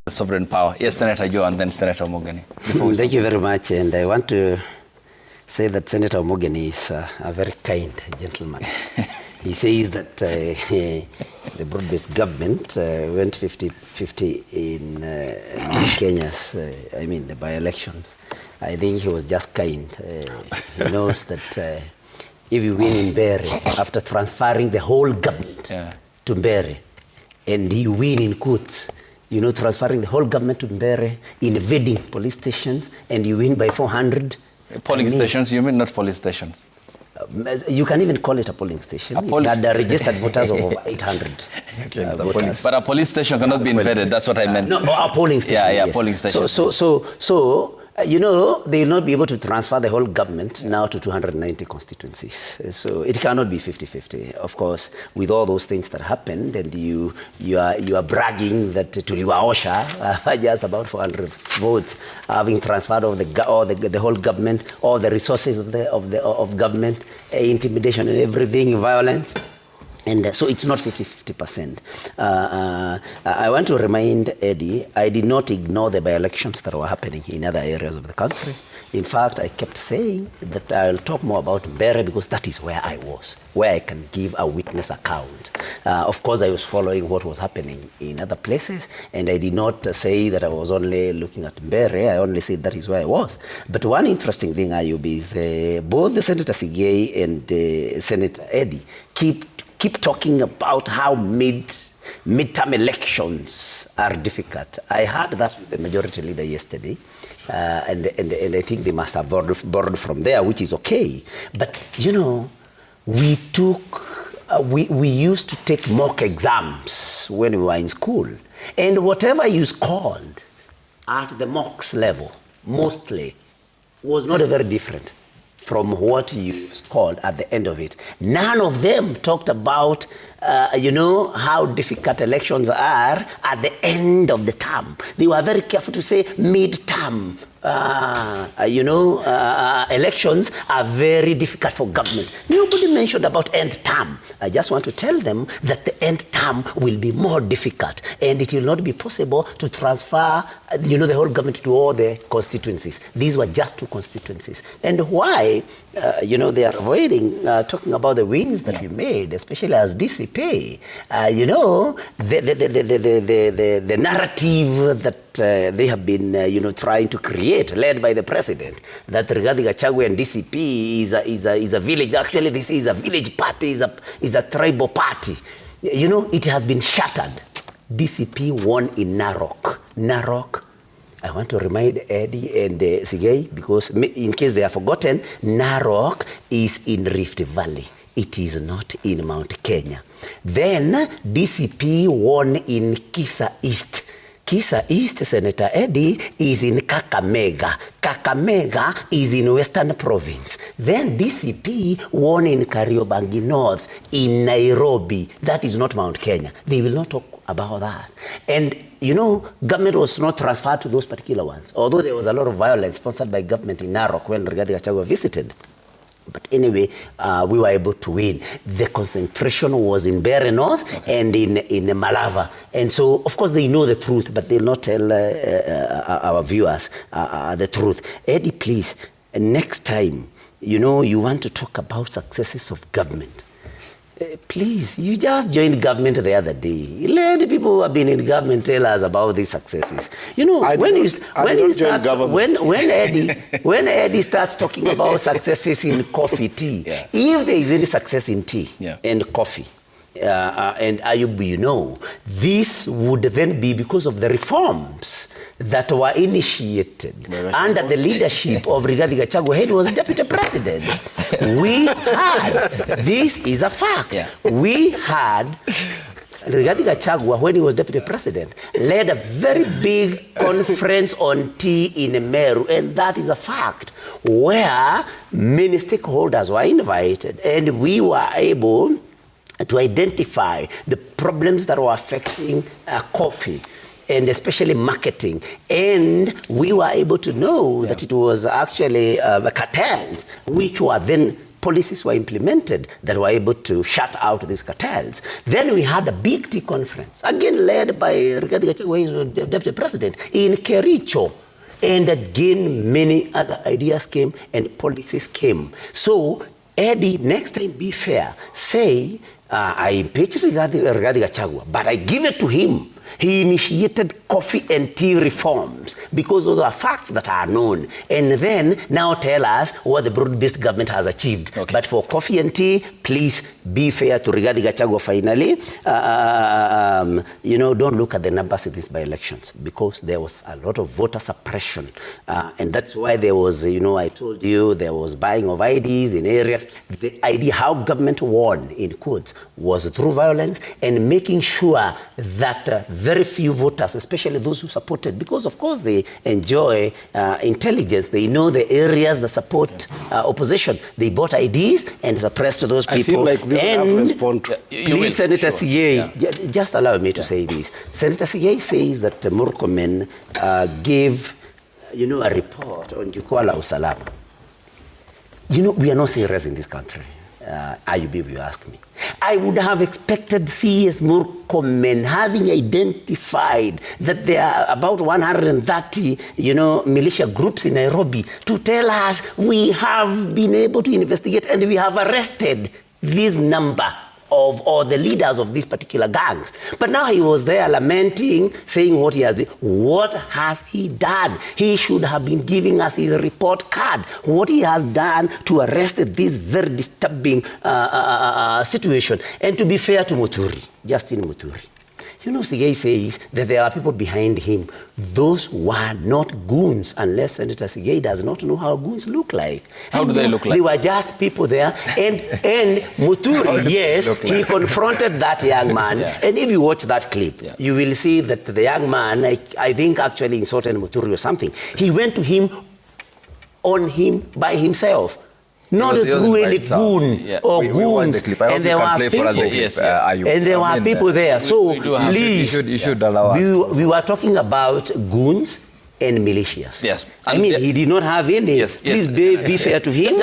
sovereign power. Yes, Senator Joe and then Senator Mogeni. Thank you very much, and I want to say that Senator Mogeni is a very kind gentleman. He says that the broad-based government went 50-50 in Kenya's, the by-elections. I think he was just kind. He knows that if you win in Mbere, after transferring the whole government to Mbere, and you win in Coats, transferring the whole government to Mbere, invading police stations, and you win by 400. Polling stations, you mean, not police stations? You can even call it a polling station. It had registered voters of over 800 voters. But a police station cannot be invaded, that's what I meant. No, a polling station. Yeah, yes. Polling station. So they will not be able to transfer the whole government now to 290 constituencies. So it cannot be 50-50. Of course, with all those things that happened, and you are bragging that Tuliwa Osha just about 400 votes, having transferred of the whole government, all the resources of government, intimidation and everything, violence. And so it's not 50-50%. I want to remind Eddie, I did not ignore the by-elections that were happening in other areas of the country. In fact, I kept saying that I'll talk more about Mbere because that is where I was, where I can give a witness account. Of course, I was following what was happening in other places, and I did not say that I was only looking at Mbere. I only said that is where I was. But one interesting thing, Ayub, is both the Senator Sigei and Senator Eddie keep talking about how midterm elections are difficult. I heard that with the majority leader yesterday, and I think they must have borrowed from there, which is okay. But we used to take mock exams when we were in school, and whatever you scored at the mocks level, mostly, was not very different from what you scored at the end of it. None of them talked about, how difficult elections are at the end of the term. They were very careful to say mid-term. Elections are very difficult for government. Nobody mentioned about end term. I just want to tell them that the end term will be more difficult, and it will not be possible to transfer, the whole government to all the constituencies. These were just 2 constituencies. And why, they are avoiding talking about the wins that we made, especially as DCP. The narrative that they have been, trying to create, led by the president, that Rigathi Gachagua and DCP is a village. Actually, this is a village party, is a tribal party. It has been shattered. DCP won in Narok. Narok, I want to remind Eddie and Sigei, because in case they have forgotten, Narok is in Rift Valley. It is not in Mount Kenya. Then DCP won in Kisa East. Kisa East, Senator Eddie, is in Kakamega. Kakamega is in Western Province. Then DCP won in Kariobangi North, in Nairobi. That is not Mount Kenya. They will not talk about that. And, government was not transferred to those particular ones, although there was a lot of violence sponsored by government in Narok when Rigathi Gachagua visited. But anyway, we were able to win. The concentration was in Mbere North and in Malava. And so, of course, they know the truth, but they'll not tell our viewers the truth. Eddie, please, next time, you want to talk about successes of government, please, you just joined government the other day. Let the people who have been in government tell us about these successes. When Eddie starts talking about successes in coffee, tea, if there is any success in tea and coffee, and Ayub, this would then be because of the reforms that were initiated under the leadership of Rigathi Gachagua, who was deputy president. We had, this is a fact, we had Rigathi Gachagua, when he was deputy president, led a very big conference on tea in Meru, and that is a fact, where many stakeholders were invited, and we were able to identify the problems that were affecting coffee, and especially marketing. And we were able to know that it was actually cartels, which were then policies were implemented that were able to shut out these cartels. Then we had a big tea conference, again led by Rigathi Gachagua, who was the deputy president, in Kericho. And again, many other ideas came and policies came. So, Eddie, next time be fair. Say, I impeached Rigathi Gachagua, but I give it to him. He initiated coffee and tea reforms because those are facts that are known. And then now tell us what the broad-based government has achieved. Okay. But for coffee and tea, please be fair to Rigathi Gachagua finally. Don't look at the numbers in these by-elections because there was a lot of voter suppression. And that's why there was, I told you, there was buying of IDs in areas. The idea how government won, in quotes, was through violence and making sure that very few voters, especially those who supported, because of course they enjoy intelligence, they know the areas that support opposition. They bought IDs and suppressed those people. I feel like this and respond. Please, Senator Sigei, just allow me to say this. Senator Sigei says that Murkomen gave, a report on Jukwaa la Usalama. We are not serious in this country. IUB, if you ask me. I would have expected CS Murkomen, having identified that there are about 130, militia groups in Nairobi, to tell us we have been able to investigate and we have arrested this number or the leaders of these particular gangs. But now he was there lamenting, saying what he has done. What has he done? He should have been giving us his report card. What he has done to arrest this very disturbing situation. And to be fair to Muturi, Justin Muturi, Sigei says that there are people behind him. Those were not goons, unless Senator Sigei does not know how goons look like. How do they look like? They were just people there. And Muturi, yes, he confronted that young man. Yeah. And if you watch that clip, you will see that the young man, I think actually insulted Muturi or something. He went to him by himself. Not through any goon or goons. And there were people there. So please, you should allow us. We were talking about goons and militias. Yes. I mean, he did not have any. Yes. Please be fair to him.